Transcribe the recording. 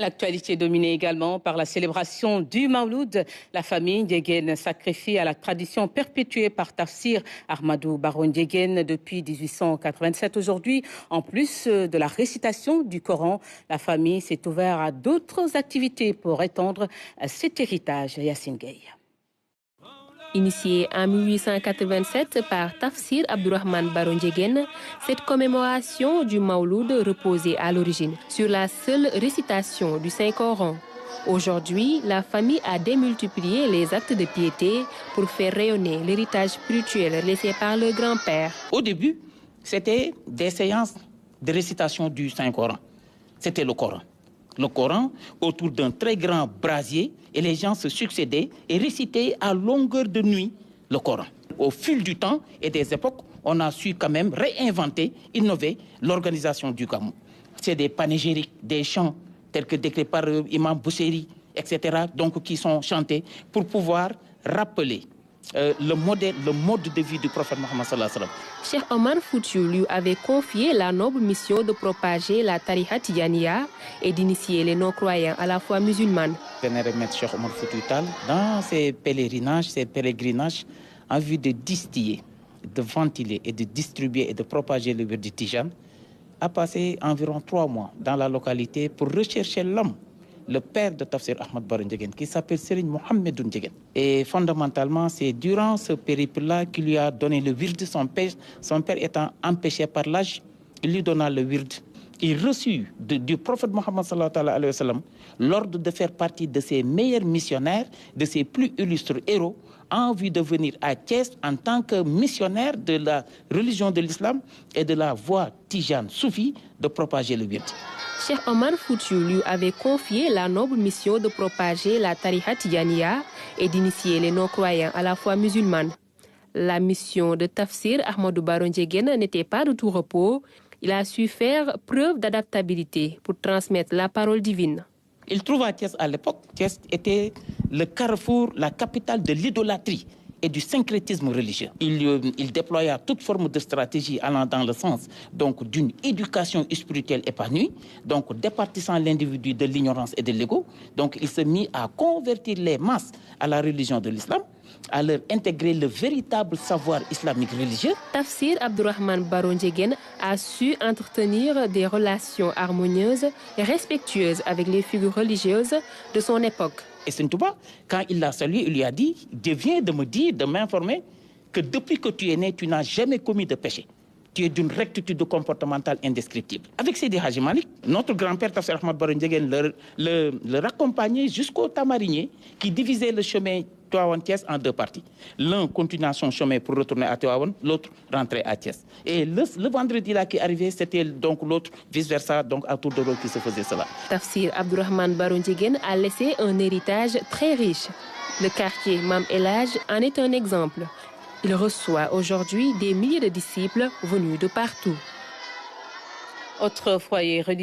L'actualité dominée également par la célébration du Mawlud. La famille Ndiéguène sacrifie à la tradition perpétuée par Tafsir Ahmadou Baro Ndiéguène depuis 1887. Aujourd'hui, en plus de la récitation du Coran, la famille s'est ouverte à d'autres activités pour étendre cet héritage. Yassine Gueye. Initiée en 1887 par Tafsir Abdourahmane Baro Ndiéguène, cette commémoration du Mawlud reposait à l'origine sur la seule récitation du Saint-Coran. Aujourd'hui, la famille a démultiplié les actes de piété pour faire rayonner l'héritage spirituel laissé par le grand-père. Au début, c'était des séances de récitation du Saint-Coran. C'était le Coran. Le Coran autour d'un très grand brasier et les gens se succédaient et récitaient à longueur de nuit le Coran. Au fil du temps et des époques, on a su quand même réinventer, innover l'organisation du Gamou. C'est des panégyriques, des chants tels que décrits par Imam Bousseri, etc., donc qui sont chantés pour pouvoir rappeler le mode de vie du prophète Mohammed sallallahu alayhi wa sallam. Cheikh Omar Foutiyou lui avait confié la noble mission de propager la tariqa Tidjaniya et d'initier les non-croyants à la foi musulmane. Vénéré Maître Cheikh Omar Foutiyou Tall, dans ses pèlerinages, en vue de distiller, de ventiler et de distribuer et de propager le wird du Tijan, a passé environ 3 mois dans la localité pour rechercher l'homme, le père de Tafsir Ahmad Baro Ndiéguène, qui s'appelle Serigne Mohamedou Ndiéguène. Et fondamentalement, c'est durant ce périple-là qu'il lui a donné le wird. Son père étant empêché par l'âge, il lui donna le wird. Il reçut du prophète Mohammed sallallahu alayhi wa sallam l'ordre de faire partie de ses meilleurs missionnaires, de ses plus illustres héros, en vue de venir à Thiès en tant que missionnaire de la religion de l'islam et de la voie tijane soufi de propager le wird. Cheikh Omar Foutiyou lui avait confié la noble mission de propager la tariqa Tidjaniya et d'initier les non-croyants à la foi musulmane. La mission de Tafsir Ahmadou Baro Ndiéguène n'était pas de tout repos. Il a su faire preuve d'adaptabilité pour transmettre la parole divine. Il trouva Thiès à l'époque. Thiès était le carrefour, la capitale de l'idolâtrie et du syncrétisme religieux. Il déploya toute forme de stratégie allant dans le sens d'une éducation spirituelle épanouie, donc départissant l'individu de l'ignorance et de l'ego. Donc il se mit à convertir les masses à la religion de l'islam, à leur intégrer le véritable savoir islamique religieux. Tafsir Abdourahmane Baro Ndiéguène a su entretenir des relations harmonieuses et respectueuses avec les figures religieuses de son époque. Et Seigne Touba, quand il l'a salué, il lui a dit « Dieu vient de me dire, de m'informer que depuis que tu es né, tu n'as jamais commis de péché. Tu es d'une rectitude comportementale indescriptible. » Avec Seydi Hadji Malick, notre grand-père Tafsir Ahmad Baro Ndiéguène le raccompagnait jusqu'au Tamarinier qui divisait le chemin Tivaouane-Thiès en 2 parties. L'un continuait son chemin pour retourner à Tivaouane, l'autre rentrait à Thiès. Et le vendredi là qui arrivait, c'était donc l'autre vice-versa, donc à tour de rôle qui se faisait cela. Tafsir Abdourahmane Baro Ndiéguène a laissé un héritage très riche. Le quartier Mam El Hadj en est un exemple. Il reçoit aujourd'hui des milliers de disciples venus de partout. Autre foyer religieux.